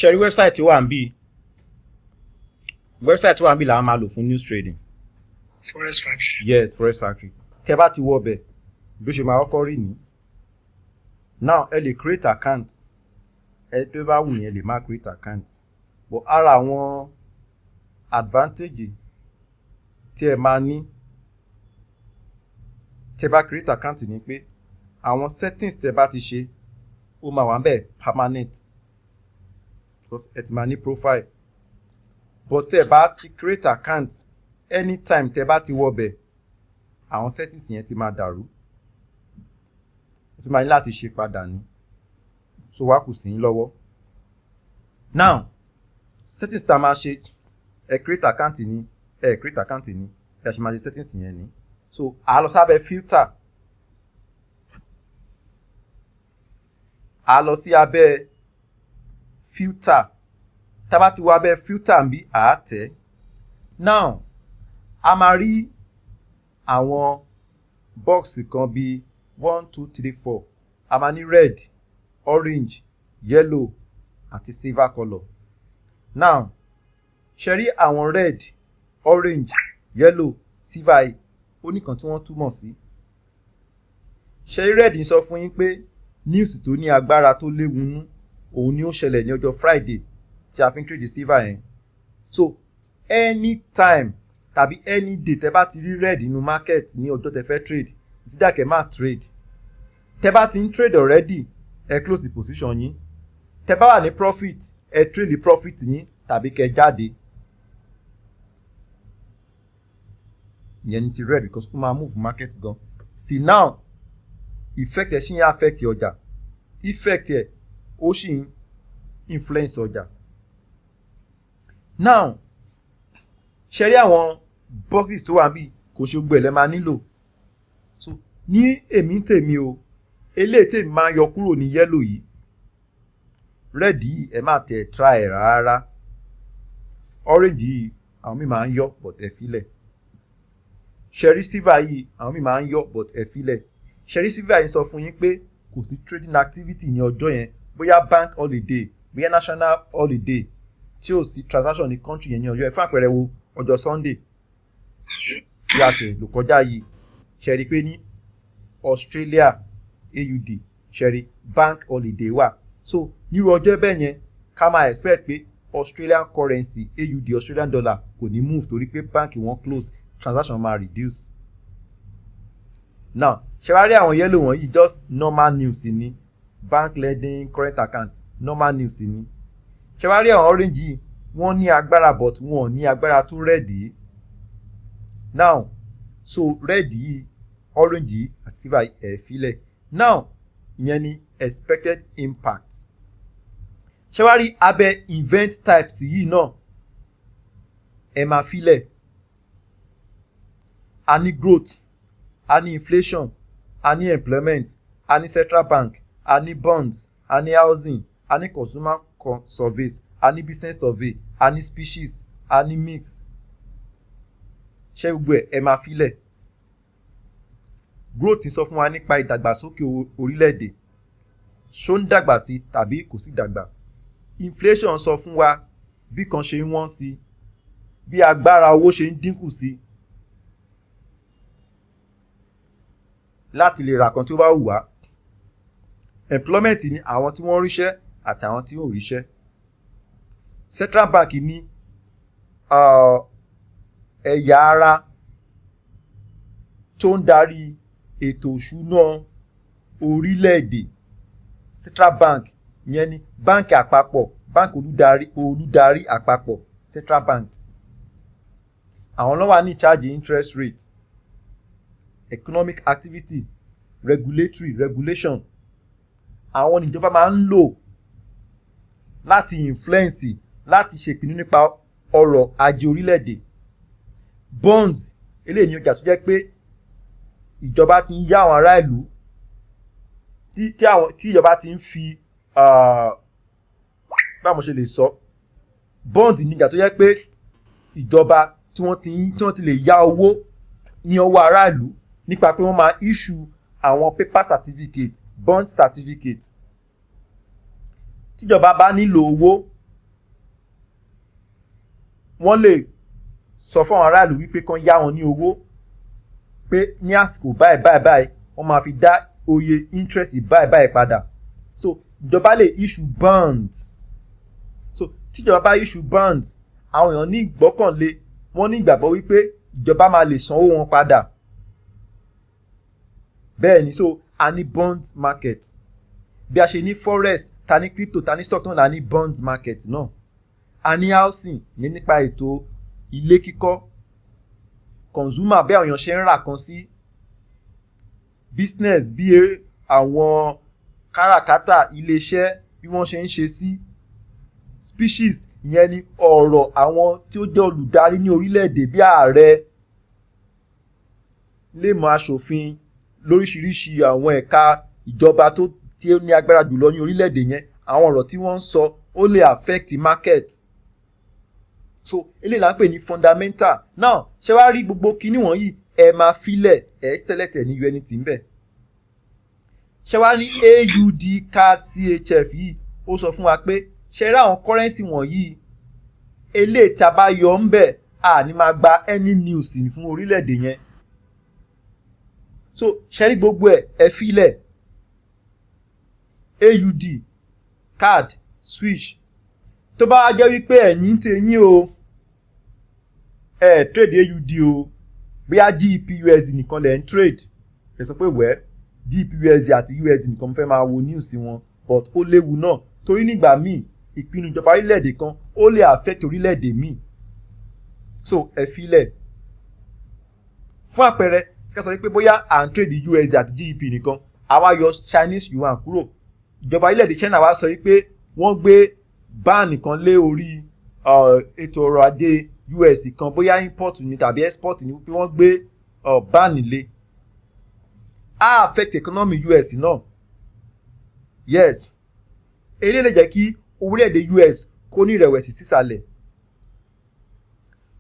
Share website tí ó wà ńbí. Website tí ó wà ńbí la máa lò fún news trading. Forex Factory. Yes, Forex Factory. Tẹ́ bá ti wọ bẹ̀ bí ó ṣe máa kọ́kọ́ rí ni. Now ẹ lè create account. Ẹ tó bá wù yín lè máa create account. But ara àwọn advantage tí ẹ máa ní tẹ́ bá create account ni pé àwọn settings tẹ́ bá ti ṣe ó máa wà ńbẹ̀ permanent because ẹ ti máa ní profile. But tẹ́ bá ti create account anytime tẹ́ bá ti wọ bẹ̀ àwọn settings yẹn ti máa dàrú. Ẹ ti máa ní láti ṣe padà ní. So wá kù sí yín lọ́wọ́. Now settings tá máa ṣe ẹ create account ní create account ní ẹ ṣe máa ṣe settings yẹn ní. So a lọ sábẹ́ filter. A lọ sí abẹ́ filter. Tá bá ti wọ abẹ́ filter ńbí a tẹ̀. Now a máa rí àwọn box kan bí 1 2 3 4. A máa ní red, orange, yellow àti silver color. Now ṣe rí àwọn red, orange, yellow, silver yìí ó nìkan tí wọ́n túmọ̀ sí. Ṣe rí red ń sọ fún yín pé news tó ní agbára tó léwu nú òun ni ó ṣẹlẹ̀ ní ọjọ́ Friday tí a fi ń trade silver yẹn. So anytime tàbí any day tẹ́ bá ti rí red nínú market ní ọjọ́ tẹ́ fẹ́ trade ìsídàkẹ́ máa trade. Tẹ́ bá ti ń trade already ẹ close the position yín. Tẹ́ bá wà ní profit ẹ trade profit yín tàbí kẹ́ jáde. Ìyẹn ni ti red because ó máa move market gan. Still now effect ẹ̀ ṣì ń affect ọjà. Effect ẹ̀ ó ṣì ń influence ọjà. Now ṣe rí àwọn boxes tó wà níbí kò ṣe gbogbo ẹ̀ lẹ́ máa nílò. So ní èmi tèmi o eléyìí tèmi máa yọ kúrò ní yellow yìí. Red yìí ẹ má tẹ̀ try ẹ̀ rárá. Orange yìí àwọn míì máa ń yọ but ẹ filẹ̀. Ṣe rí silver yìí àwọn míì máa ń yọ but ẹ filẹ̀. Ṣe rí silver yìí sọ fún yín pé kò sí trading activity ní ọjọ́ yẹn bóyá bank holiday bóyá national holiday tí ò sí transaction ní country yẹn ní ọjọ́ ẹ fún àpẹẹrẹ wo ọjọ́ Sunday tí a ṣe lò kọjá yìí ṣe rí pé ní Australia AUD ṣe rí bank holiday wà. So nírú ọjọ́ bẹ́ẹ̀ yẹn ká máa expect pé Australian currency AUD Australian dollar kò ní move torí pé bank wọn close transaction máa reduce. Now ṣe wá rí àwọn yellow wọ̀nyí just normal news ni bank lending current account normal news ni. Ṣe wá rí àwọn orange yìí wọ́n ní agbára but wọn ò ní agbára tó red yìí. Now so red yìí orange yìí àti silver yìí ẹ̀ filẹ̀. Now ìyẹn ni expected impact. Ṣé wá rí abẹ́ event types yìí náà ẹ máa filẹ̀. A ní growth, a ní inflation, a ní employment, a ní central bank, a ní bonds, a ní housing, a ní consumer surveys, a ní business survey, a ní species, a ní mix. Ṣé gbogbo ẹ máa filẹ̀. Growth ń sọ fún wa nípa ìdàgbàsókè orílẹ̀-èdè. Ṣó ń dàgbà sí tàbí kò sí dàgbà. Inflation sọ fún wa bí kan ṣe ń wọ́n sí, bí agbára owó ṣe ń dínkù sí láti lè ra kan tí ó bá wù wá. Employment ni àwọn tí wọ́n ríṣẹ́ àti àwọn tí ò ríṣẹ́. Central bank ní ẹ̀yà ara tó ń darí ètò òṣùná orílẹ̀-èdè. Central bank yẹn ni báńkì àpapọ̀ báńkì olùdarí àpapọ̀ Central bank. Àwọn ló wà ní charge interest rate, economic activity, regulation. Àwọn níjọba máa ń lò láti influence láti ṣèpinnu nípa ọrọ̀ ajé orílẹ̀-èdè. Bonds eléyìí ni ọjà tó jẹ́ pé ìjọba ti ń yá àwọn ará ìlú tí ìjọba ti ń fi báwo ṣe lè sọ bond ní ìjà tó jẹ́ pé ìjọba tí wọ́n ti lè yá owó ní ọwọ́ aráàlú nípa pé wọ́n máa issue àwọn paper certificate bond certificate. Tíjọba bá nílò owó wọ́n lè sọ fún àwọn aráàlú wípé kán yá wọn ní owó pé ní àsìkò báyìí wọ́n máa fi dá oye interest báyìí padà. So ìjọba lè issue bonds. So tíjọba bá issue bonds, àwọn èèyàn ní ìgbọ́kànlé, wọ́n ní ìgbàgbọ́ wípé ìjọba máa lè sanwó wọn padà. Bẹ́ẹ̀ ni, so a ní bond market. Bí a ṣe ní forex, ta ní crypto, ta ní stock náà, la ní bond market náà. A ní housing ní nípa ètò ilé kíkọ́. Consumer, bí àwọn èèyàn ṣe ń rà kan sí. Business, bí àwọn káràkátà iléeṣẹ́ bí wọ́n ṣe ń ṣe sí. Species, ìyẹn ni ọ̀rọ̀ àwọn tí ó jẹ́ olùdarí ní orílẹ̀-èdè bí ààrẹ, iléèmọ̀ aṣòfin, lóríṣiríṣi àwọn ẹ̀ka ìjọba tí ó ní agbára jùlọ ní orílẹ̀-èdè yẹn, àwọn ọ̀rọ̀ tí wọ́n ń sọ ó lè affect market. So eléyìí là ń pè ní fundamental. Now ṣé wàá rí gbogbo kinní wọ̀nyí ẹ máa filẹ̀ tẹ́lẹ̀tẹ̀ ní unity ń bẹ̀. Ṣé wàá ní AUD card CHF yìí ó sọ fún wa pé ṣe rí àwọn currency wọ̀nyí eléyìí tí a bá yọ ń bẹ̀ a ní máa gba any news fún orílẹ̀-èdè yẹn. So ṣe rí gbogbo ẹ filẹ̀ AUD card switch. Tó bá jẹ́ wípé ẹ̀yin ń tẹ̀yìn o trade AUD o bóyá GBP/USD nìkan lẹ̀ ń trade, ẹ sọ pé wẹ́ GBP/USD àti USD nìkan fẹ́ máa wo news wọn, but ó léwu náà torí nígbà míì ìpinnu ìjọba orílẹ̀-èdè kan ó lè affect orílẹ̀-èdè míì. So ẹ filẹ̀. Fún àpẹẹrẹ ká sọ wípé bóyá à ń trade USD àti GBP nìkan, àwa yọ Chinese yuan kúrò. Ìjọba orílẹ̀-èdè China wá sọ wípé wọ́n gbé ban kan lé orí ètò ọrọ̀ ajé US kan, bóyá import ni tàbí export ni, wípé wọ́n gbé ban lé. Á affect economy US náà. Yes, eléyìí lè jẹ́ kí orílẹ̀-èdè US kó ní ìrẹ̀wẹ̀sì sísàlẹ̀,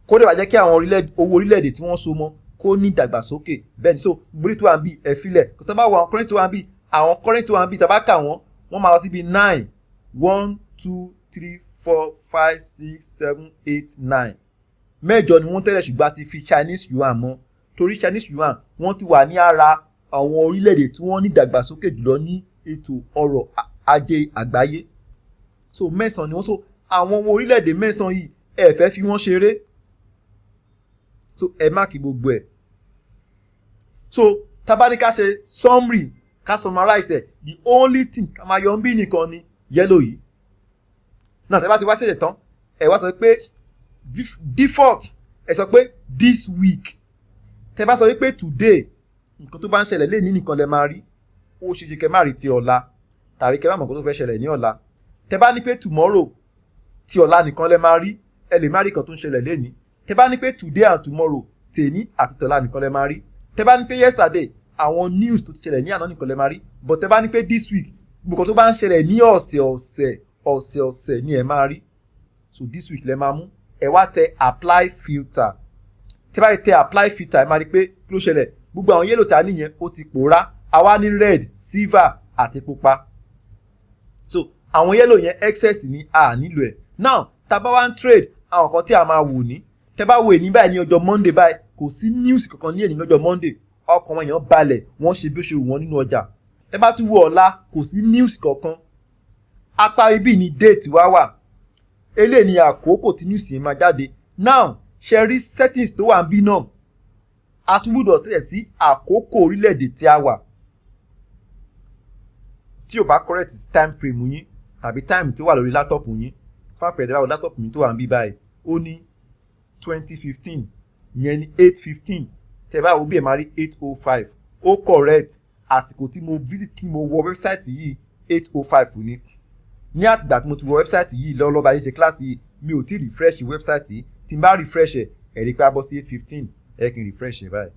kó dẹ̀ wá jẹ́ kí àwọn owó orílẹ̀-èdè tí wọ́n so mọ́ kó ní ìdàgbàsókè. Bẹ́ẹ̀ ni, so gbórí tó wà ń bí ẹ filẹ̀. Kò sábà wọ àwọn currency tó wà ń bí, àwọn currency tó wà ń bí tàbá kà wọ́n máa lọ síbi 9 1 2 3 4 5 6 7 8 9. Mẹ́jọ ni wọ́n tẹ́lẹ̀ ṣùgbọ́n a ti fi Chinese yuan mọ́, torí Chinese yuan wọ́n ti wà ní ara àwọn orílẹ̀-èdè tí wọ́n ní ìdàgbàsókè jùlọ ní ètò ọrọ̀ ajé àgbáyé. So mẹ́sàn-án ni wọ́n, so àwọn ọmọ orílẹ̀-èdè mẹ́sàn-án yìí ẹ fẹ́ fi wọ́n ṣeré. So ẹ máàkì gbogbo ẹ̀. So tábà ní ká ṣe summary, ká summarize ẹ̀, the only thing ká máa yọ ń bí nìkan ni yellow yìí. Náà tẹ́bá ti wá ṣẹ̀ṣẹ̀ tán ẹ wá sọ pé default, ẹ sọ pé this week. Tẹ́bá sọ wípé today, nǹkan tó bá ń ṣẹlẹ̀ lénìí nìkan lẹ máa rí, ó ṣe ṣe kẹ́ má rí ti ọ̀la tàbí kẹ́ má mọ̀ nǹkan tó fẹ́ ṣẹlẹ̀ ní ọ̀la. Tẹ́bá ní pé tomorrow, ti ọ̀la nìkan lẹ máa rí, ẹ lè má rí nǹkan tó ń ṣẹlẹ̀ lénìí. Tẹ́bá ní pé today and tomorrow, tèní àti tọ̀la nìkan lẹ máa rí. Tẹ́bá ní pé yesterday, àwọn news tó ti ṣẹlẹ̀ ní àná nìkan lẹ máa rí. But tẹ́bá ní pé this week, gbogbo tó bá ń ṣẹlẹ̀ ní ọ̀sẹ̀ ni ẹ máa rí. So this week lẹ máa mú, ẹ wá tẹ apply filter. Tí bá tẹ apply filter ẹ máa rí pé kí ló ṣẹlẹ̀, gbogbo àwọn yellow ta nìyẹn ó ti pòórá, àwa ní red, silver àti pupa. So àwọn yellow yẹn excess ni a nílò ẹ̀. Now tá bá wá ń trade, àwọn kan tí a máa wò ní, tẹ́ bá wò ní báyìí ní ọjọ́ Monday báyìí, kò sí news kankan ní èní lọ́jọ́ Monday, ọkàn wọn èèyàn balẹ̀, wọ́n ṣe bí ó ṣe wù wọ́n nínú ọjà. Tẹ́ bá tún wo ọ̀la, kò sí news kankan. Apá ibi ni date wá wà, eléyìí ni àkókò tí news yẹn máa jáde. Now ṣe rí settings tó wà ń bí náà, a tún gbọ́dọ̀ ṣẹ̀ sí àkókò orílẹ̀-èdè tí a wà. Tí o bá correct time frame yín tàbí time tó wà lórí laptop yín, fún àpẹẹrẹ báwo laptop mi tó wà ń bí báyìí, ó ní 2015, ìyẹn ní 8:15, tẹ́ bá wo bí ẹ máa rí 8:05, ó correct. Àsìkò tí mo visit, tí mo wọ website yìí 8:05 ni. Ní àtìgbà tí mo ti wọ website yìí lọ́wọ́lọ́wọ́ bá yìí ṣe class yìí, mi ò tí refresh website yìí. Tí n bá refresh ẹ̀, rí pé a bọ́ sí 8:15, ẹ kí n refresh ẹ̀ báyìí.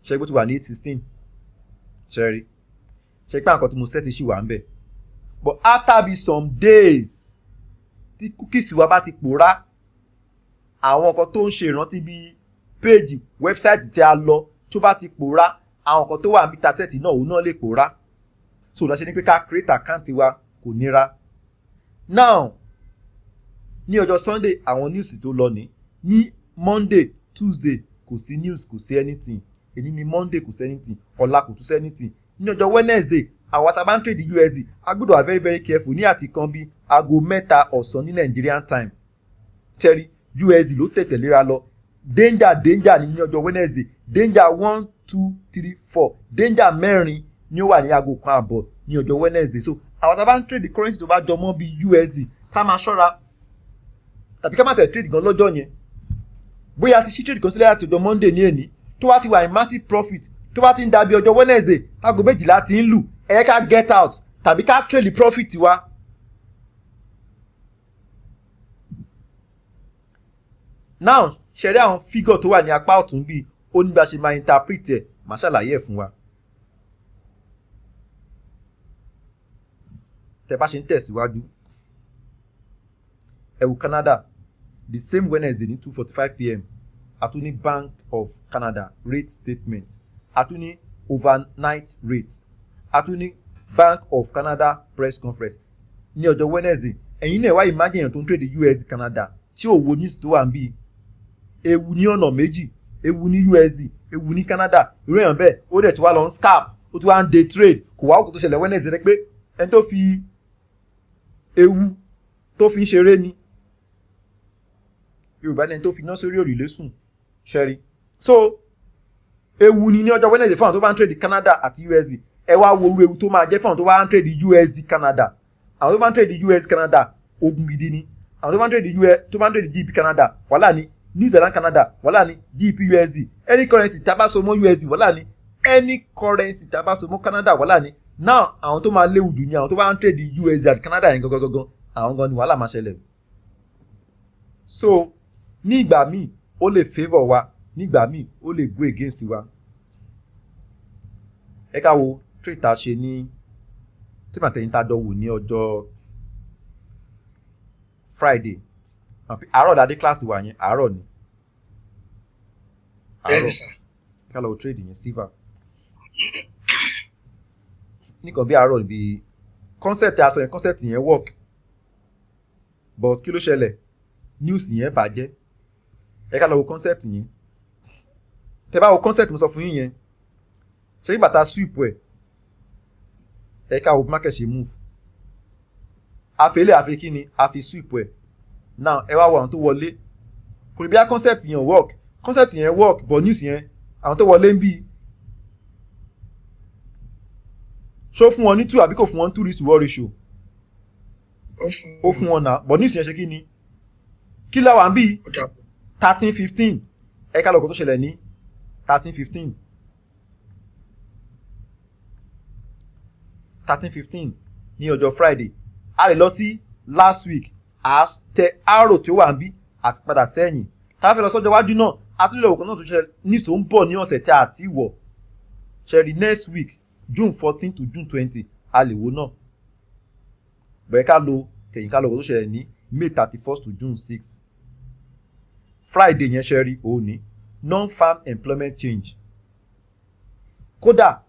Ṣé gbó ti wà ní 8:16? Ṣé rí? Ṣé pé àǹkan tí mo set ṣì wà ń bẹ̀? But after be some days, tí cookies wa bá ti pòórá, àwọn nǹkan tó ń ṣe ìrántí bí page website tí a lọ tó bá ti pòórá, àwọn nǹkan tó wà níbi tasẹ́ẹ̀tì náà òun náà lè pòórá. So lọ ṣe ní pé ká create account wa kò nira. Now ní ọjọ́ Sunday àwọn news tó lọ ní Monday Tuesday kò sí news kò sí anything, èyí ni Monday kò sí anything, ọ̀la kò tún sí anything. Ní ọjọ́ Wednesday àwọn tá bá ń trade USD a gbọ́dọ̀ wà very very careful ní àti kan bí aago 3 ọ̀sán ní Nigerian time tẹ́rí USD ló tẹ̀tẹ̀ léra lọ. Danger ní ọjọ́ Wednesday, danger 1 2 3 4, danger 4 ni ó wà ní aago 1 ní ọjọ́ Wednesday. So àwọn tá bá ń trade currency tó bá jọ mọ́ bí USD ká máa ṣọ́ra, tàbí ká má tẹ̀ trade gan lọ́jọ́ yẹn. Bóyá ti ṣí trade kan sílẹ̀ láti ọjọ́ Monday ní èní tó wá ti wà in massive profit, tó bá ti ń dàbí ọjọ́ Wednesday aago 12 ti ń lù, ẹ ká get out tàbí ká trade profit wa. Now ṣẹ̀rí àwọn figure tó wà ní apá ọ̀tún bíi ó ní bá ṣe máa interpret ẹ̀, máa ṣàlàyé ẹ̀ fún wa. Tẹ́ bá ṣe ń tẹ̀síwájú, ẹ wo Canada the same Wednesday ní 2:45 p.m. a tún ní Bank of Canada rate statement, a tún ní overnight rate, a tún ní Bank of Canada press conference ní ọjọ́ Wednesday. Ẹ̀yin náà wá imagine èèyàn tó ń trade USD Canada tí ò wo news tó wà ń bí, ewu ní ọ̀nà méjì, ewu ní USD, ewu ní Canada. Irú èèyàn bẹ́ẹ̀ ó dẹ̀ tí wá lọ ń scalp, ó tí wá ń day trade, kò wá òkú tó ṣẹlẹ̀ Wednesday rẹ pé ẹni tó fi ewu tó fi ń ṣeré ni. Yorùbá ní ẹni tó fi iná sórí òrùlé sùn ṣẹ́rí. So ewu ni ní ọjọ́ Wednesday fún àwọn tó bá ń trade Canada àti USD. Ẹ wá wo ewu tó máa jẹ́ fún àwọn tó bá ń trade USD Canada. Àwọn tó bá ń trade USD Canada ogun gidi ni. Àwọn tó bá ń trade GBP Canada wàhálà ni. New Zealand Canada wàhálà ni. GBP USD, any currency tá bá so mọ́ USD wàhálà ni. Any currency tá bá so mọ́ Canada wàhálà ni. Now àwọn tó máa léwu jù ni àwọn tó bá ń trade USD àti Canada yẹn gangan, àwọn gan ni wàhálà máa ṣẹlẹ̀. So ní ìgbà míì ó lè favour wa, ní ìgbà míì ó lè go against wa. Ẹ ká wo trade tá ṣe ní tí màtẹ́yìn tá dánwò ní ọjọ́ Friday. Àárọ̀ dáadé kíláàsì wà yẹn, àárọ̀ ni. Àárọ̀ ká lọ trade yẹn silver. Nìkan bí àárọ̀ bí concept aṣọ yẹn, concept yẹn work. But kí ló ṣẹlẹ̀? News yẹn bàjẹ́. Ẹ ká lọ wo concept yẹn. Tẹ́ bá wo concept mo sọ fún yín yẹn. Ṣé ìgbà tá sweep ẹ̀? Ẹ ká wo market ṣe move. Àfẹ́lẹ́ àfi kí ni? Àfi sweep ẹ̀. Now ẹ wá wo àwọn tó wọlé. Kò ní bí a concept yẹn work. Concept yẹn work but news yẹn àwọn tó wọlé ń bí. Ṣó fún wọn ní 2 àbí kò fún wọn 2:1 ratio? Ó fún wọn náà but news yẹn ṣe kí ni? Kí la wà ń bí? 13-15. Ẹ ká lọ́kọ̀ tó ṣẹlẹ̀ ní 13-15. 13-15 ní ọjọ́ Friday. A lè lọ sí last week. A tẹ arrow tí ó wà ń bí àti padà sẹ́yìn. Tá a fẹ́ lọ sọ́jọ́ iwájú náà, a tún lè wò kan náà tó ṣẹlẹ̀ ní tó ń bọ̀ ní ọ̀sẹ̀ tí a ti wọ̀. Ṣẹ̀rí next week June 14 to June 20 a lè wo náà. Bẹ̀rẹ̀ ká lo tẹ̀yìn ká lọ́kọ̀ tó ṣẹlẹ̀ ní May 31 to June 6. Friday yẹn ṣẹ́rí òní non-farm employment change. Kódà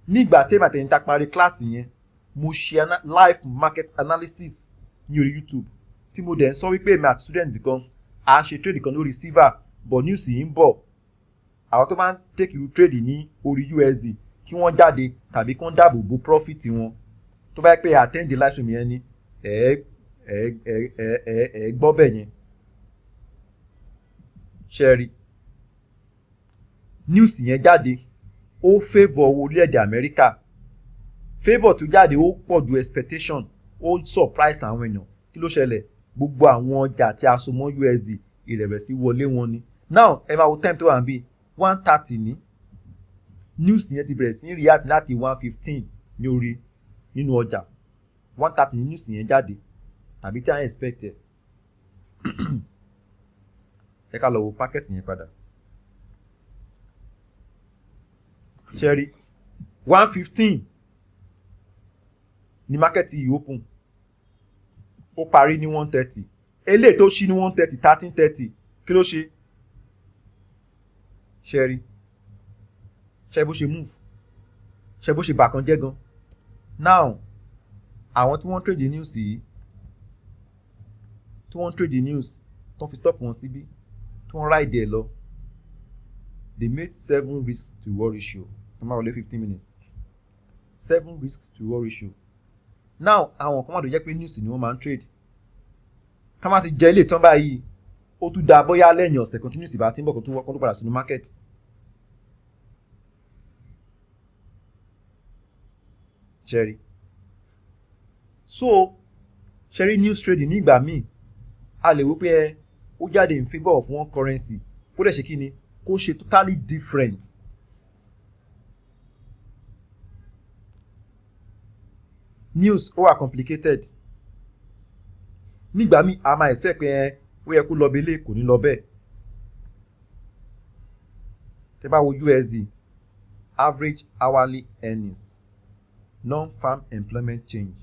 nígbà tí èmi àtẹ̀yìn ta parí kíláàsì yẹn mo ṣe live market analysis ní orí YouTube tí mo dẹ̀ ń sọ wípé èmi àti student kan à ń ṣe trade kan lórí silver but news yìí ń bọ̀. Àwọn tó máa ń take irú trade ní orí USD kí wọ́n jáde tàbí kí wọ́n dáàbò bo profit wọn. Tó bá yẹ pé attend the live stream yẹn ni gbọ́ bẹ̀ yẹn. Ṣẹ́rí news yẹn jáde ó favour orílẹ̀-èdè Amẹ́ríkà. Favour tó jáde ó pọ̀ ju expectation, ó surprise àwọn èèyàn. Kí ló ṣẹlẹ̀? Gbogbo àwọn ọjà tí a so mọ́ USD ìrẹ̀wẹ̀sì wọlé wọn ni. Now ẹ máa wo time tó wà níbí 1:30 ní news yẹn ti bẹ̀rẹ̀ sí react láti 1:15 ní orí nínú ọjà. 1:30 ní news yẹn jáde tàbí tí a expect ẹ̀. Ẹ ká lọ wo packet yẹn padà. Ṣẹ́rí 1:15 ní market yìí open. Ó parí ní 1:30. Eléyìí tó ṣí ní 1:30 13:30 kí ló ṣe? Ṣẹ́rí ṣe bó ṣe move, ṣe bó ṣe bàkan jẹ́ gan. Now àwọn tí wọ́n trade news yìí tí wọ́n trade the news tó fi stop wọn síbí tí wọ́n ride ẹ̀ lọ they made 7 risk to reward ratio tó máa wọlé 15 minutes 7 risk to reward ratio. Now àwọn kan wà tó jẹ́ pé news ni wọ́n máa ń trade ká má ti jẹ́ ilé tán báyìí ó tún da bóyá lẹ́yìn ọ̀sẹ̀ kan tí news bá ti ń bọ̀ kó tó padà sínú market. Ṣẹ́rí so ṣẹ́rí news trading ní ìgbà míì a lè wò pé ó jáde in favour of one currency kó dẹ̀ ṣe kí ni kó ṣe totally different. News ó wà complicated nígbà míì a máa expect pé ó yẹ kó lọ belé kò ní lọ bẹ́ẹ̀. Tẹ́ bá wo USD average hourly earnings non-farm employment change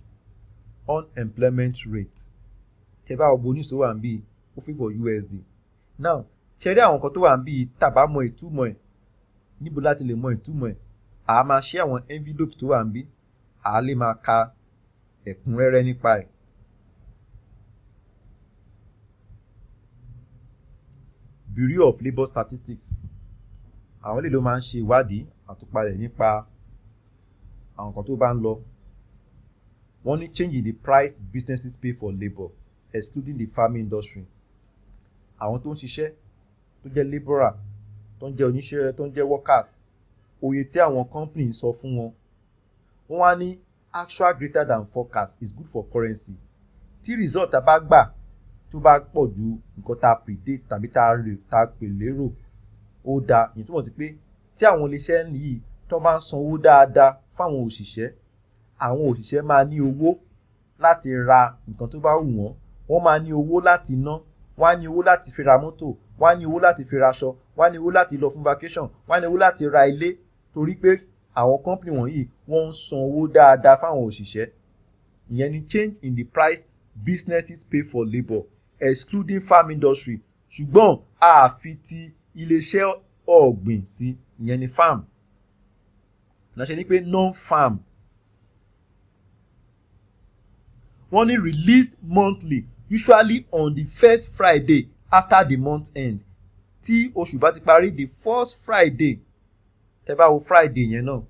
unemployment rate tẹ́ bá wo bonus ó wà ń bí ó favour USD. Now ṣe rí àwọn nǹkan tó wà ń bí tàbá mọ ìtumọ̀ ẹ̀ níbo láti lè mọ ìtumọ̀ ẹ̀ a máa ṣe àwọn envelope tó wà ń bí a lè máa ka ẹ̀kúnrẹ́rẹ́ nípa ẹ̀. Bureau of Labour Statistics àwọn eléyìí ló máa ń ṣe ìwádìí àtúpalẹ̀ nípa àwọn nǹkan tó bá ń lọ. Wọ́n ní change in the price businesses pay for labour excluding the farming industry. Àwọn tó ń ṣiṣẹ́ tó jẹ́ labourer tó ń jẹ́ oníṣẹ́ tó ń jẹ́ workers oye tí àwọn company sọ fún wọn wọ́n wá ní actual greater than forecast is good for currency. Tí result tá bá gbà tó bá pọ̀ ju nǹkan tá predict tàbí tá pè lérò ó dáa. Ìyẹn túmọ̀ sí pé tí àwọn iléeṣẹ́ yìí tó bá ń sanwó dáadáa fáwọn òṣìṣẹ́ àwọn òṣìṣẹ́ máa ní owó láti ra nǹkan tó bá wù wọ́n wọ́n máa ní owó láti ná wọ́n á ní owó láti fi ra mọ́tò wọ́n á ní owó láti fi raṣọ wọ́n á ní owó láti lọ fún vacation wọ́n á ní owó láti ra ilé torí pé àwọn company wọ̀nyí wọ́n ń san owó dáadáa fáwọn òṣìṣẹ́. Ìyẹn ni change in the price businesses pay for labour excluding farm industry ṣùgbọ́n a fi ti iléeṣẹ́ ọ̀gbìn sí ìyẹn ni farm náà ṣe ni pé non-farm. Wọ́n ní released monthly usually on the first Friday after the month end. Tí oṣù bá ti parí the first Friday tẹ́ bá wo Friday yẹn náà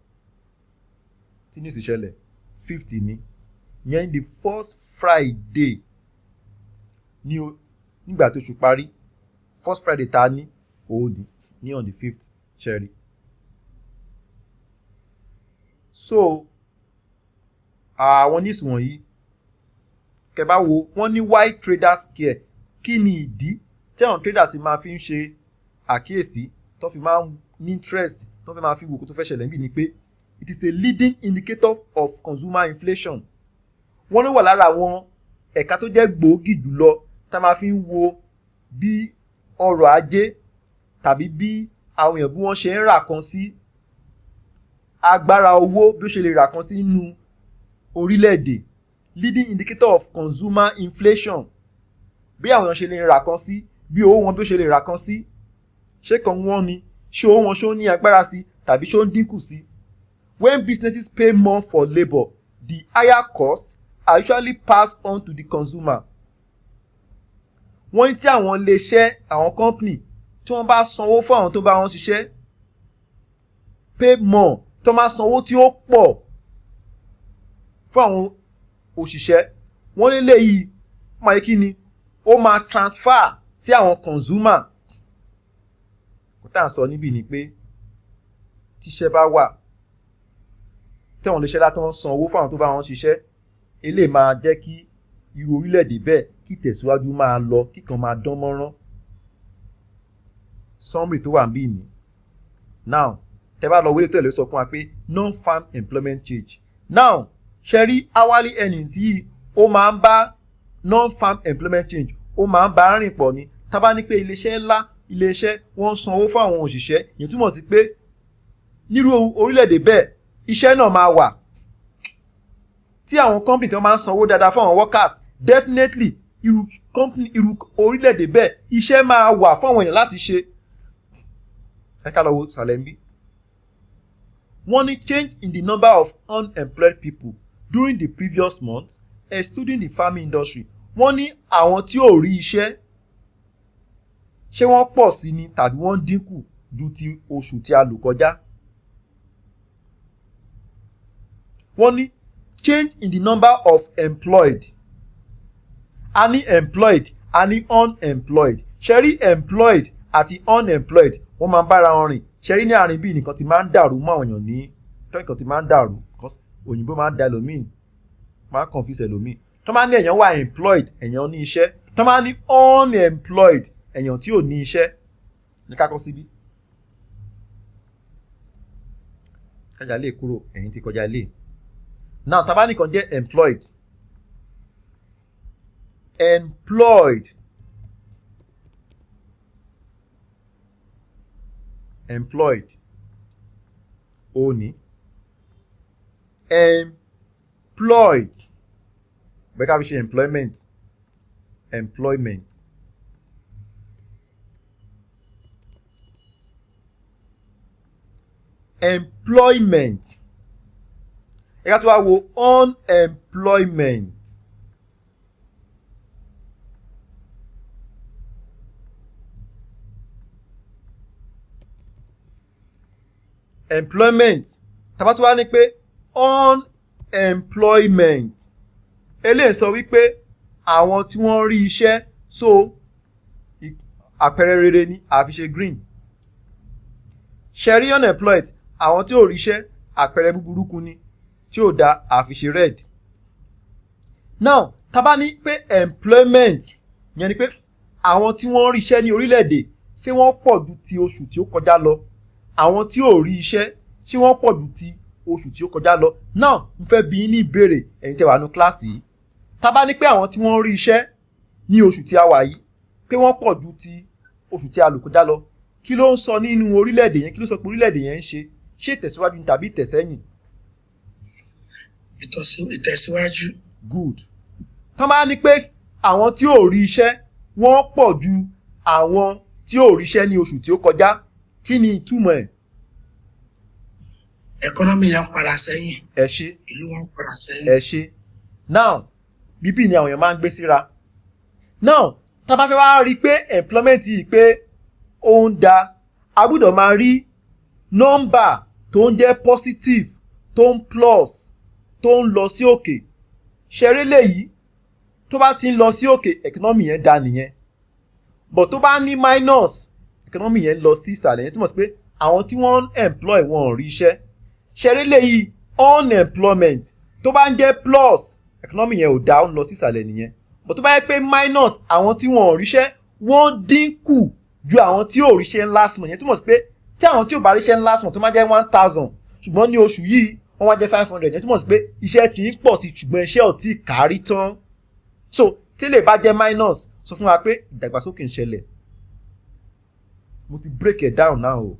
tí news ṣẹlẹ̀ 50 ni yẹn the first Friday ní nígbà tó oṣù parí first Friday ta ní òòdì ní on the 5th ṣẹ́rí. So àwọn news wọ̀nyí kẹ́ bá wo wọ́n ní why traders care kí ni ìdí tí àwọn traders máa fi ń ṣe àkíyèsí tó fi máa ń ní interest tó fi máa fi wò kó tó fẹ́ ṣẹlẹ̀ níbí ni pé it is a leading indicator of consumer inflation. Wọ́n ní wà lára àwọn ẹ̀ka tó jẹ́ gbòógì jùlọ tá máa fi ń wo bí ọrọ̀ ajé tàbí bí àwọn èèyàn bí wọ́n ṣe ń rà kan sí agbára owó bí ó ṣe lè rà kan sí nínú orílẹ̀-èdè. Leading indicator of consumer inflation bí àwọn èèyàn ṣe lè rà kan sí bí owó wọn bí ó ṣe lè rà kan sí ṣé kan wọ́n ni ṣé owó wọn ṣó ní agbára sí tàbí ṣó ń dínkù sí. When businesses pay more for labour the higher costs are usually passed on to the consumer. Wọ́n ní tí àwọn iléeṣẹ́ àwọn company tí wọ́n bá sanwó fún àwọn tó bá wọn ṣiṣẹ́ pay more tó máa sanwó tí ó pọ̀ fún àwọn òṣìṣẹ́ wọ́n lélẹ̀ yìí máa kí ni ó máa transfer sí àwọn consumer. Kò tá à ń sọ níbí ni pé tíṣẹ́ bá wà tẹ́wọ̀n lè ṣe látọ́ san owó fáwọn tó bá wọn ṣiṣẹ́ eléyìí máa jẹ́ kí irú orílẹ̀-èdè bẹ́ẹ̀ kí tẹ̀síwájú máa lọ kíkan máa dán mọ́rán. Summary tó wà níbí ni now tẹ́ bá lọ wọlé tẹ̀lé sọ fún wa pé non-farm employment change. Now ṣe rí hourly earnings yìí ó máa ń bá non-farm employment change ó máa ń bá rìn pọ̀ ni. Tá bá ní pé iléeṣẹ́ ńlá iléeṣẹ́ wọ́n ń san owó fún àwọn òṣìṣẹ́ yẹn túmọ̀ sí pé nírú orílẹ̀-èdè bẹ́ẹ̀ iṣẹ́ náà máa wà. Tí àwọn company tí wọ́n máa ń sanwó dáadáa fún àwọn workers definitely irú company irú orílẹ̀-èdè bẹ́ẹ̀ iṣẹ́ máa wà fún àwọn èèyàn láti ṣe. Ẹ ká lọ wo sàlẹ̀ ń bí. Wọ́n ní change in the number of unemployed people during the previous month excluding the farming industry wọ́n ní àwọn tí ò rí iṣẹ́ ṣé wọ́n pọ̀ sí ni tàbí wọ́n dínkù ju ti oṣù tí a lò kọjá. Wọ́n ní change in the number of employed. A ní employed, a ní unemployed. Ṣé rí employed àti unemployed wọ́n máa ń bára wọn rìn. Ṣé rí ní àárín bíi nìkan ti máa ń dàrú mọ́ àwọn èèyàn ní nǹkan ti máa ń dàrú because òyìnbó máa ń da ẹlòmíì máa ń confuse ẹlòmíì. Tó máa ní èèyàn wà employed èèyàn ní iṣẹ́. Tó máa ní unemployed èèyàn tí ò ní iṣẹ́ ní kákọ́ síbí. Kájà lè kúrò ẹ̀yìn ti kọjá lè. Now tá bá nìkan jẹ́ employed. Employed ó ní employed bẹ́ẹ̀ ká fi ṣe employment ẹ̀ka tó wá wo unemployment. Employment tàbá tó wá ní pé unemployment eléyìí sọ wípé àwọn tí wọ́n rí iṣẹ́ so àpẹẹrẹ rere ni àfi ṣe green. Ṣé rí unemployed àwọn tí ò rí iṣẹ́ àpẹẹrẹ búburúkú ni tí ò da àfi ṣe red. Now tàbá ní pé employment yẹn ni pé àwọn tí wọ́n rí iṣẹ́ ní orílẹ̀-èdè ṣé wọ́n pọ̀ ju ti oṣù tí ó kọjá lọ. Àwọn tí ò rí iṣẹ́ ṣé wọ́n pọ̀ ju ti oṣù tí ó kọjá lọ. Now mo fẹ́ bi yín ní ìbéèrè ẹ̀yin tẹ́ wà ní kíláàsì yìí. Tá bá ní pé àwọn tí wọ́n rí iṣẹ́ ní oṣù tí a wà yìí pé wọ́n pọ̀ ju ti oṣù tí a lò kọjá lọ, kí ló ń sọ nínú orílẹ̀-èdè yẹn? Kí ló sọ pé orílẹ̀-èdè yẹn ń ṣe? Ṣé ìtẹ̀síwájú ni tàbí ìtẹ̀sẹ́yìn? Ìtẹ̀síwájú. Good. Tá bá ní pé àwọn tí ò rí iṣẹ́ wọ́n pọ̀ ju àwọn tí ò rí iṣẹ́ ní oṣù tí ó kọjá, kí ni ìtumọ̀ ẹ̀? Ẹkọ́nọ́mì yẹn ń padà sẹ́yìn. Ẹ ṣé. Ìlú wọn ń padà sẹ́yìn. Ẹ ṣé. Now bíbí ni àwọn èèyàn máa ń gbé síra. Now tá bá fẹ́ wá rí pé employment yìí pé ó ń da, a gbọ́dọ̀ máa rí nọ́mbà tó ń jẹ́ positive tó ń plus tó ń lọ sí òkè. Ṣeré léyìí tó bá ti ń lọ sí òkè economy yẹn da nìyẹn. But tó bá ní minus economy yẹn lọ sí ìsàlẹ̀ yẹn túmọ̀ sí pé àwọn tí wọ́n employ wọn ò rí iṣẹ́. Ṣeré léyìí unemployment tó bá ń jẹ́ plus economy yẹn ò dá ó ń lọ sí ìsàlẹ̀ nìyẹn. But tó bá yẹ pé minus àwọn tí wọn ò ríṣẹ́ wọ́n dínkù ju àwọn tí ò ríṣẹ́ last month yẹn túmọ̀ sí pé tí àwọn tí ò bá ríṣẹ́ last month tó máa jẹ́ 1000 ṣùgbọ́n ní oṣù yìí wọ́n wá jẹ́ 500 yẹn túmọ̀ sí pé iṣẹ́ ti ń pọ̀ sí ṣùgbọ́n iṣẹ́ ò tí ì kárí tán. So tí lè bá jẹ́ minus sọ fún wa pé ìdàgbàsókè ń ṣẹlẹ̀. Mo ti break it down now o.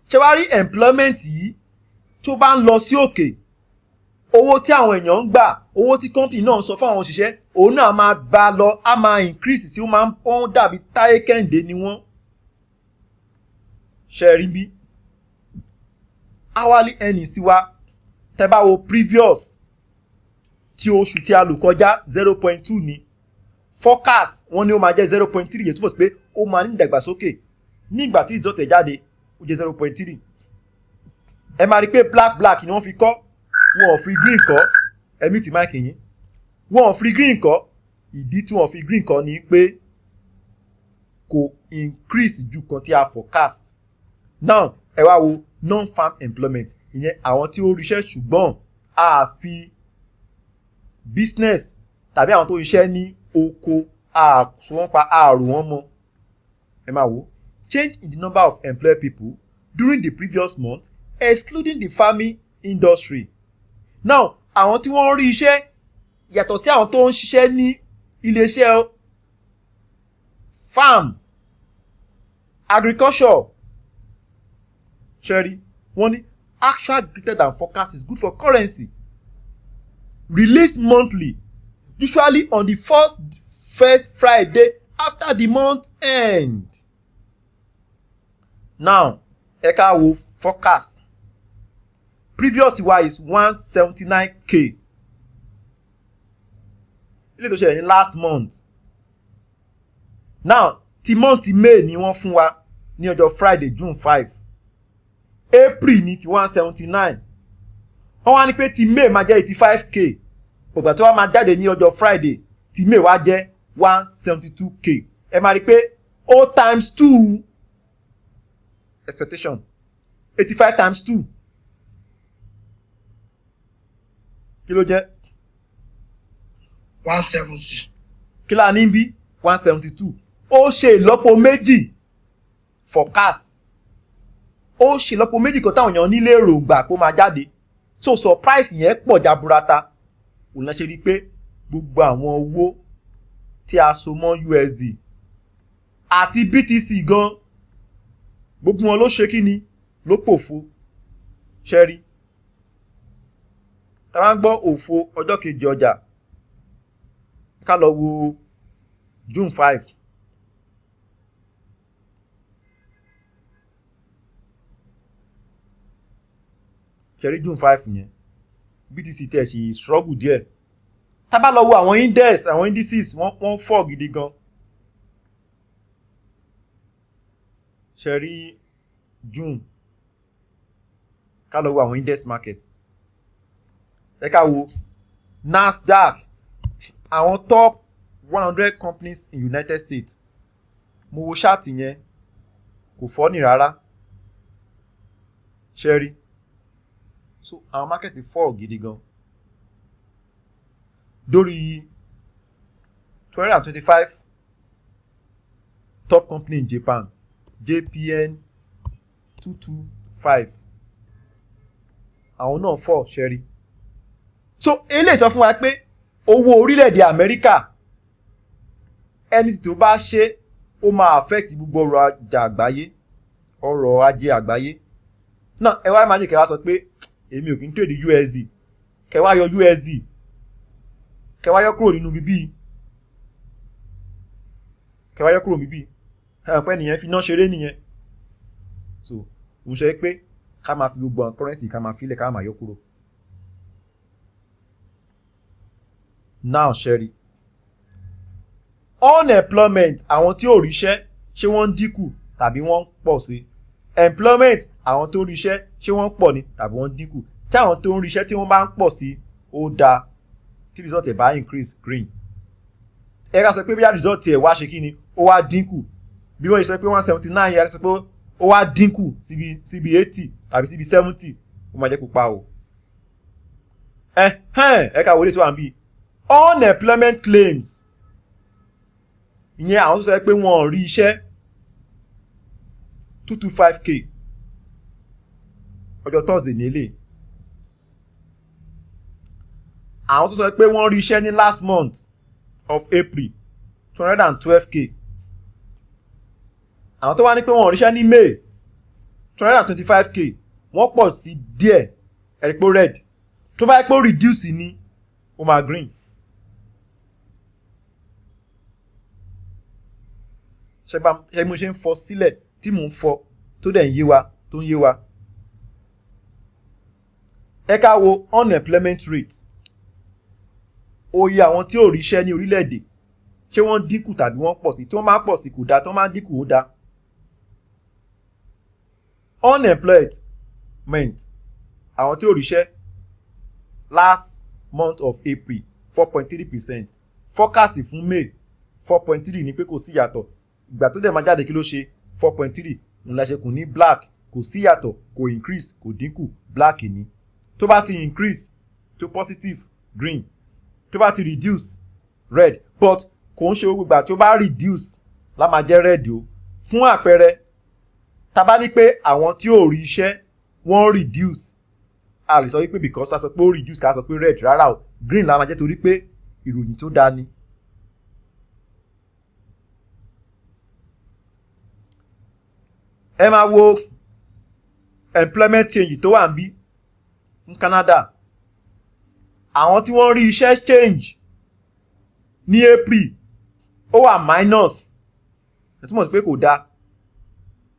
Ṣé wá rí employment yìí tó bá ń lọ sí òkè, owó tí àwọn èèyàn ń gbà, owó tí company náà ń sọ fún àwọn òṣìṣẹ́, òun náà máa bá lọ, á máa increase sí ó máa ń dàbí táyé kẹ́hìndé ni wọ́n. Ṣé rí bí? Hourly earnings wa tẹ́ bá wo previous tí oṣù tí a lò kọjá 0.2 ni. Forecast wọ́n ní ó máa jẹ́ 0.3 yẹn túbọ̀ sí pé ó máa ní ìdàgbàsókè. Nígbà tí ìjọ́tẹ̀ jáde ó jẹ́ 0.3. Ẹ máa rí pé black ni wọ́n fi kọ́, wọn ò fi green kọ́. Ẹ̀mí ti máìkì yín. Wọn ò fi green kọ́. Ìdí tí wọ́n fi green kọ́ ni pé kò increase ju kan tí a forecast. Now ẹ wá wo non-farm employment, ìyẹn àwọn tí ó ríṣẹ́ ṣùgbọ́n a fi business tàbí àwọn tó ríṣẹ́ ní oko àsùnwọ̀n pa àrò wọn mọ́. Ẹ máa wo change in the number of employed people during the previous month excluding the farming industry. Now àwọn tí wọ́n rí iṣẹ́ yàtọ̀ sí àwọn tó ń ṣiṣẹ́ ní iléeṣẹ́ farm agriculture. Ṣẹ́rí wọ́n ní actual greater than forecast is good for currency. Released monthly usually on the first Friday after the month end. Now ẹ ká wo forecast. previous wa is 179k ilé tó ṣẹlẹ̀ ní last month. Now ti month May ni wọ́n fún wa ní ọjọ́ Friday June 5, April ní ti 179, wọ́n wá ní pé ti May máa jẹ́ 85k, ògbà tó wá máa jáde ní ọjọ́ Friday ti May wá jẹ́ 172k. ẹ máa rí pé ó times 2 expectation, 85 times 2 kí ló jẹ́ 170. kí la ní bí 172. ó ṣe ìlọ́po méjì forecast, ó ṣe ìlọ́po méjì kan táwọn èèyàn nílé èròǹgbà pé ó máa jáde. So surprise yẹn pọ̀ jaburata. òun náà ṣe rí pé gbogbo àwọn owó tí a so mọ́ USD àti BTC gan gbogbo wọn ló ṣe kí ni ló pòfo ṣẹ́rí. tá bá ń gbọ́ òfo ọjọ́ kejì ọjà ká lọ wo June 5. ṣẹ́rí June 5 yẹn BTC tẹ̀ sí struggle díẹ̀. tá bá lọ wo àwọn index àwọn indices wọ́n fọ́ gidi gan. ṣẹ́rí June ká lọ wo àwọn index market. ẹ ká wo Nasdaq, àwọn top 100 companies in United States. mo wo ṣáàtì yẹn kò fọ́ ní rárá ṣẹ́rí. So àwọn market fọ́ gidi gan. Dórí 225 top company in Japan, JPN 225 àwọn náà fọ́ ṣẹ́rí. So eléyìí sọ fún wa pé owó orílẹ̀-èdè Amẹ́ríkà ẹni tí ó bá ṣe ó máa affect gbogbo ọrọ̀ ajé àgbáyé. Náà ẹ wá imagine kẹwàá sọ pé èmi ò kí ń trade USD, kẹwàá yọ USD kẹwàá yọ kúrò nínú bíbí, kẹwàá yọ kúrò bíbí ẹ̀pẹ́ nìyẹn fi náà ṣeré nìyẹn. So òun sọ pé ká máa fi gbogbo àwọn currency ká máa filẹ̀ ká máa yọ kúrò. Now ṣẹ́rí unemployment àwọn tí ò ríṣẹ́ ṣé wọ́n ń dínkù tàbí wọ́n ń pọ̀ sí. Employment àwọn tó ríṣẹ́ ṣé wọ́n ń pọ̀ ni tàbí wọ́n ń dínkù. tí àwọn tó ń ríṣẹ́ tí wọ́n bá ń pọ̀ sí ó dáa, tí result ẹ̀ bá increase green. ẹ ká sọ pé bí a result ẹ̀ wá ṣe kí ni ó wá dínkù, bí wọ́n ṣe sọ pé 179 yẹ ká sọ pé ó wá dínkù síbi 80 tàbí síbi 70 ó máa jẹ́ pupa o. ẹ ká wọlé tó wà ń bí unemployment claims, ìyẹn àwọn tó sọ pé wọn ò rí iṣẹ́ 225k ọjọ́ Thursday nílé. àwọn tó sọ pé wọ́n rí iṣẹ́ ní last month of April 212k. àwọn tó wá ní pé wọ́n rí iṣẹ́ ní May 225k wọ́n pọ̀ sí díẹ̀ ẹ̀rípò red. tó bá yẹ pé ó reduce ní ó máa green. ṣe mo ṣe ń fọ sílẹ̀ tí mò ń fọ tó dẹ̀ ń yé wa tó ń yé wa. ẹ ká wo unemployment rate, oye àwọn tí ò ríṣẹ́ ní orílẹ̀-èdè ṣé wọ́n dínkù tàbí wọ́n pọ̀ sí. tí wọ́n máa pọ̀ sí kò dáa, tí wọ́n máa dínkù ó dáa. unemployment àwọn tí ò ríṣẹ́ last month of April 4.3%, forecast fún May 4.3 ni pé kò sí yàtọ̀. ìgbà tó dẹ̀ máa jáde kí ló ṣe 4.3 òun la ṣe kù ní black, kò sí yàtọ̀, kò increase kò dínkù, black ni. tó bá ti increase to positive green, tó bá ti reduce red, but kò ń ṣe gbogbo ìgbà tó bá reduce la máa jẹ́ red o. fún àpẹẹrẹ tá bá ní pé àwọn tí ò rí iṣẹ́ wọ́n reduce, a lè sọ wípé because a sọ pé ó reduce ká sọ pé red, rárá o, green la máa jẹ́ torí pé ìròyìn tó dáa ni. ẹ máa wo employment change tó wà ń bí fún Canada. àwọn tí wọ́n rí iṣẹ́ change ní April ó wà minus, ẹ túmọ̀ sí pé kò dáa.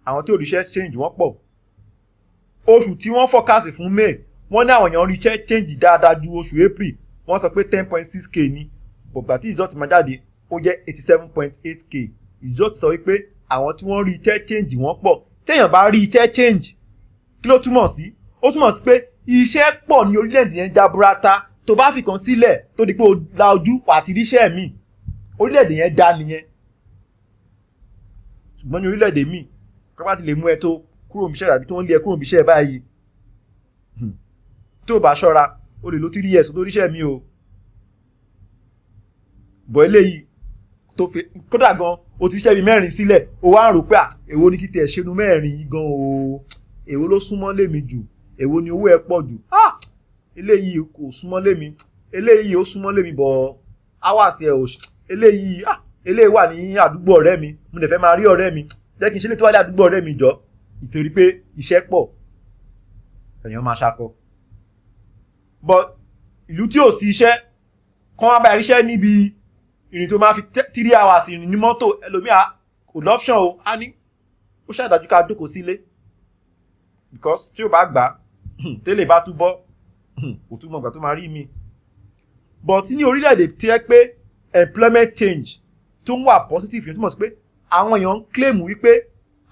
àwọn tí ò rí iṣẹ́ change wọ́n pọ̀. oṣù tí wọ́n forecast fún May wọ́n ní àwọn èèyàn rí change dáadáa ju oṣù April wọ́n sọ pé 10.6k ní bọ̀gbà tí result máa jáde ó jẹ́ 87.8k result sọ wípé àwọn tí wọ́n rí change wọ́n pọ̀ téèyàn bá rí change kí ló túmọ̀ sí ó túmọ̀ sí pé iṣẹ́ pọ̀ ní orílẹ̀-èdè yẹn jaburata tó bá fi kan sílẹ̀ tó di pé o la ojú àti ríṣẹ́ míì orílẹ̀-èdè yẹn dá nìyẹn ṣùgbọ́n ní orílẹ̀-èdè míì kí wọ́n bá ti lè mú ẹ tó kúrò níbiṣẹ́ àbí tó ń lé ẹ kúrò níbiṣẹ́ báyìí tó bá ṣọ́ra o lè lo 3 years tó ríṣẹ́ mi o bọ̀ eléyìí tó fi kódà gan o ti ṣẹ́ bí 4 sílẹ̀ o wá ń rò pé èwo ni kí tẹ̀ ṣe nu 4 gan o èwo ló súnmọ́ lémi jù èwo ni owó ẹ pọ̀ jù eléyìí kò súnmọ́ lémi eléyìí ó súnmọ́ lémi bọ̀ hours ẹ̀ eléyìí wà ní àdúgbò ọ̀rẹ́ mi mo lè fẹ́ máa rí ọ̀rẹ́ mi jẹ́ kí n ṣe lè tó wà ní àdúgbò ọ̀rẹ́ mi jọ ìtorí pé iṣẹ́ pọ̀ èèyàn máa ṣakọ but ìlú tí ò sí iṣẹ́ kán wá bá iṣẹ́ níbi ìrìn tó máa fi 3 hours ìrìn ní mọ́tò ẹlòmíà kò lọ́pṣọ̀n o á ní ó ṣàdájú ká jókòó sílé because tí ò bá gbà tẹ́lẹ̀ bá túbọ̀ kò túmọ̀ gbà tó máa rí mi but ní orílẹ̀-èdè tí ẹ pé employment change tó ń wà positive yẹn túmọ̀ sí pé àwọn èèyàn ń claim wípé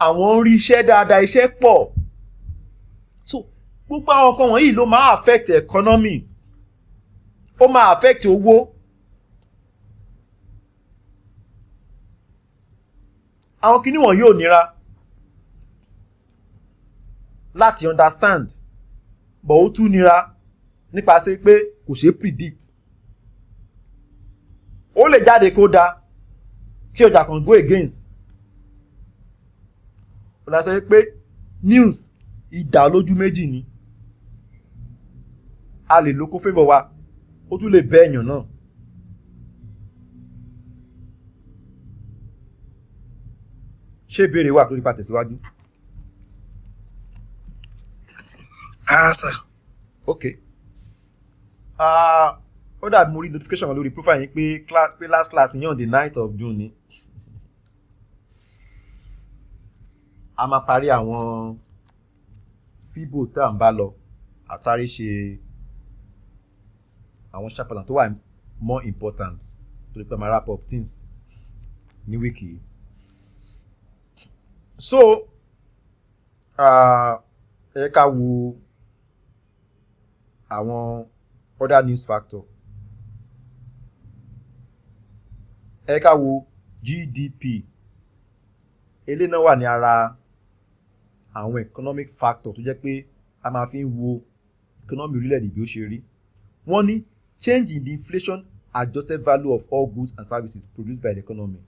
àwọn ń rí iṣẹ́ dáadáa iṣẹ́ pọ̀ so gbogbo àwọn nǹkan wọ̀nyí ló máa affect economy ó máa affect owó àwọn kinní wọ̀nyí ò nira láti understand but ó tún nira nípasẹ̀ pé kò ṣeé predict ó lè jáde kó dáa kí ọjà kan go against ọ̀nà sọ pé news ìdá lójú méjì ni a lè lo kó favour wa ó tún lè bẹ́ èèyàn náà ṣé ìbéèrè wà lórí pàtẹ́síwájú. sà. ok ó dàbí mo rí notification kan lórí profile yín pé last class yín on the 9th of June ni a máa parí àwọn fíbò tá à ń bá lọ àtàrí ṣe àwọn chaplain tó wà more important torí pé máa wrap up things ní wíìkì yìí so ẹ ká wo àwọn other news factor ẹ ká wo GDP eléyìí náà wà ní ara àwọn economic factor tó jẹ́ pé a máa fi ń wo economy orílẹ̀-èdè bí ó ṣe rí wọ́n ní change in the inflation adjusted value of all goods and services produced by the economy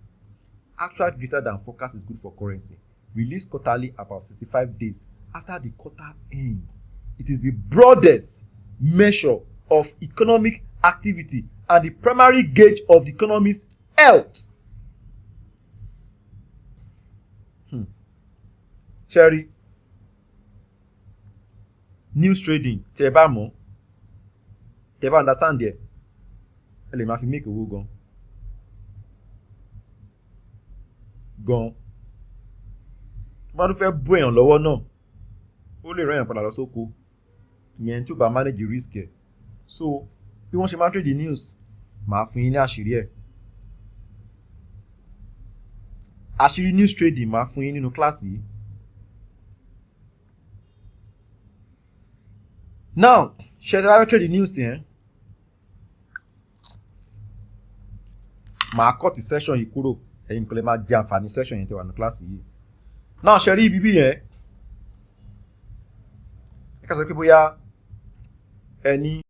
actual greater than forecast is good for currency released quarterly about 65 days after the quarter ends it is the broadest measure of economic activity and the primary gauge of the economy's health. Sherry, news trading tẹ́ bá mọ̀ tẹ́ bá understand ẹ lè máa fi make owó gan bá tún fẹ́ bó èèyàn lọ́wọ́ náà ó lè rán èèyàn padà lọ sóko ìyẹn tí ó bá manage risk ẹ̀ so bí wọ́n ṣe máa ń trade news máa fún yín ní àṣírí ẹ̀ àṣírí news trading máa fún yín nínú kíláàsì yìí. Now ṣe tí a bá trade news yẹn màá cut session yìí kúrò ẹ̀yin nìkan lè máa jẹ àǹfààní session yẹn tí wà ní kíláàsì yìí. Now ṣe rí ibi yẹn ẹ ká sọ pé bóyá ẹni